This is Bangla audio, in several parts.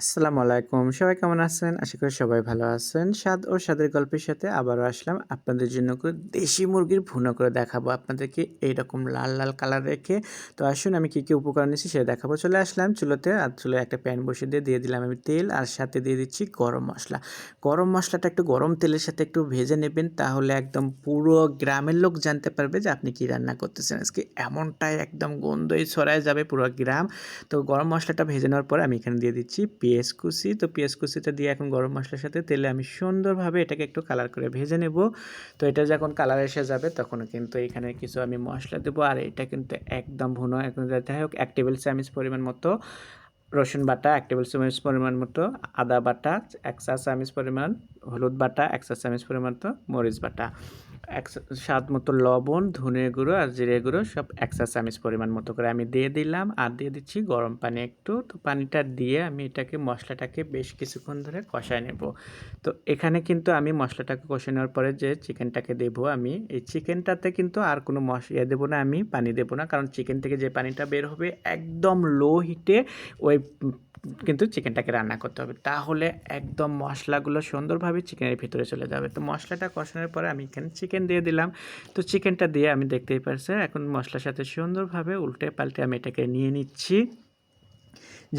আসসালামু আলাইকুম। সবাই কেমন আছেন? আশা করি সবাই ভালো আছেন। স্বাদ ও স্বাদের গল্পের সাথে আবারও আসলাম আপনাদের জন্য করে দেশি মুরগির ভুনা করে দেখাবো আপনাদেরকে এইরকম লাল, লাল কালার রেখে। তো আসুন আমি কি, কি উপকরণ নিচ্ছি সেটা দেখাবো। চলে আসলাম চুলাতে। আর চুলায় একটা প্যান বসিয়ে দিয়ে দিলাম আমি তেল আর সাথে দিয়ে দিচ্ছি গরম মসলা। গরম মসলাটা একটু গরম তেলের সাথে একটু ভেজে নেবেন তাহলে একদম পুরো গ্রামের লোক জানতে পারবে যে আপনি কি রান্না করতেছেন আজকে। এমনটাই একদম গন্ধই ছড়ায় যাবে পুরো গ্রাম। তো গরম মসলাটা ভেজে নেওয়ার পরে আমি এখানে দিয়ে দিচ্ছি পেঁয়াজ কুচি। তো পেঁয়াজ কুচিটা দিয়ে এখন গরম মসলার সাথে তেলে আমি সুন্দরভাবে এটাকে একটু কালার করে ভেজে নেব। তো এটা যখন কালার এসে যাবে তখন কিন্তু এখানে কিছু আমি মশলা দেবো। আর এটা কিন্তু একদম ভুনো এখন যাই হোক 1 টেবিল চামচ পরিমাণ মতো রসুন বাটা, 1 টেবিল চামচ পরিমাণ মতো আদা বাটা, 1 চা চামচ পরিমাণ হলুদ বাটা, 1 চা চামচ পরিমাণ মতো মরিচ বাটা, স্বাদ মতো লবণ, ধনে গুঁড়ো আর জিরে গুঁড়ো সব 1 চা চামচ পরিমাণ মতো করে আমি দিয়ে দিলাম। আর দিয়ে দিচ্ছি গরম পানি একটু। তো পানিটা দিয়ে আমি এটাকে মশলাটাকে বেশ কিছুক্ষণ ধরে কষায় নেব। তো এখানে কিন্তু আমি মশলাটাকে কষে নেওয়ার পরে যে চিকেনটাকে দেবো আমি, এই চিকেনটাতে কিন্তু আর কোনো দেবো না, আমি পানি দেবো না। কারণ চিকেন থেকে যে পানিটা বের হবে একদম লো হিটে ওই কিন্তু চিকেনটাকে রান্না করতে হবে। তাহলে একদম মশলাগুলো সুন্দরভাবে চিকেনের ভিতরে চলে যাবে। তো মশলাটা কষানোর পরে আমি এখানে চিকেন দিয়ে দিলাম। তো চিকেনটা দিয়ে আমি দেখতেই পারছেন এখন মশলার সাথে সুন্দরভাবে উল্টে পাল্টে আমি এটাকে নিয়ে নিচ্ছি।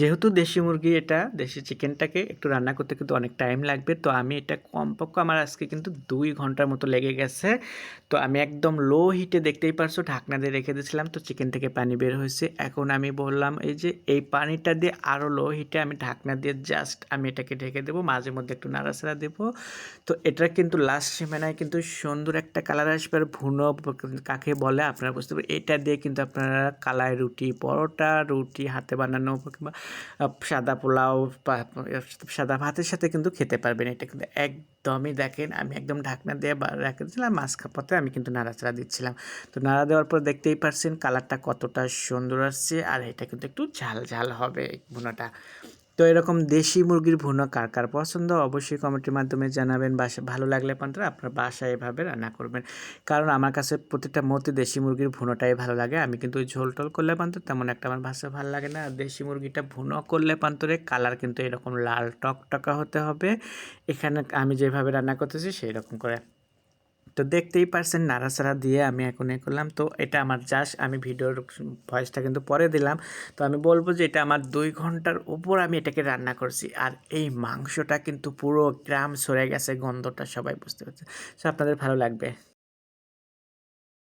যেহেতু দেশি মুরগি এটা, দেশি চিকেনটাকে একটু রান্না করতে কিন্তু অনেক টাইম লাগবে। তো আমি এটা কমপক্ষে আমার আজকে কিন্তু 2 ঘন্টার মতো লেগে গেছে। তো আমি একদম লো হিটে দেখতেই পারছো ঢাকনা দিয়ে রেখে দিয়েছিলাম। তো চিকেন থেকে পানি বের হয়েছে। এখন আমি বললাম এই যে এই পানিটা দিয়ে আরও লো হিটে আমি ঢাকনা দিয়ে জাস্ট আমি এটাকে ঢেকে দেবো। মাঝে মধ্যে একটু নাড়াচাড়া দেবো। তো এটার কিন্তু লাস্ট সীমানায় কিন্তু সুন্দর একটা কালার আসবে। আর ভুনো কাকে বলে আপনারা বুঝতে পারবেন। এটা দিয়ে কিন্তু আপনারা কালাই রুটি, পরোটা, রুটি হাতে বানানো কিংবা সাদা পোলাও বা সাদা ভাতের সাথে কিন্তু খেতে পারবেন। এটা কিন্তু একদমই দেখেন আমি একদম ঢাকনা দিয়ে রেখে দিয়েছিলাম, পথে আমি কিন্তু নাড়াচাড়া দিচ্ছিলাম। তো নাড়া দেওয়ার পর দেখতেই পারছেন কালারটা কতটা সুন্দর আসছে। আর এটা কিন্তু একটু ঝাল ঝাল হবে এই ভুনাটা। তো এরকম দেশি মুরগির ভুনা কার কার পছন্দ অবশ্যই কমেন্টের মাধ্যমে জানাবেন। ভালো লাগলে পান্তা আপনার বাসায় এভাবে রান্না করবেন। কারণ আমার কাছে প্রতিটা মুহূর্তে দেশি মুরগির ভুনোটাই ভালো লাগে। আমি কিন্তু ওই ঝোল টোল করলে পান্তা তেমন একটা আমার বাসায় ভালো লাগে না। আর দেশি মুরগিটা ভুনো করলে পান্তরে কালার কিন্তু এরকম লাল টকটকা হতে হবে। এখানে আমি যেভাবে রান্না করতেছি সেই রকম করে। তো দেখতেই পারছেন নাড়াচাড়া দিয়ে আমি এখন করলাম। তো এটা আমার জাস্ট আমি ভিডিওর ভয়েসটা কিন্তু পরে দিলাম। তো আমি বলবো যে এটা আমার 2 ঘন্টার উপর আমি এটাকে রান্না করছি। আর এই মাংসটা কিন্তু পুরো গ্রাম ছড়ে গেছে, গন্ধটা সবাই বুঝতে পারছে। সো আপনাদের ভালো লাগবে।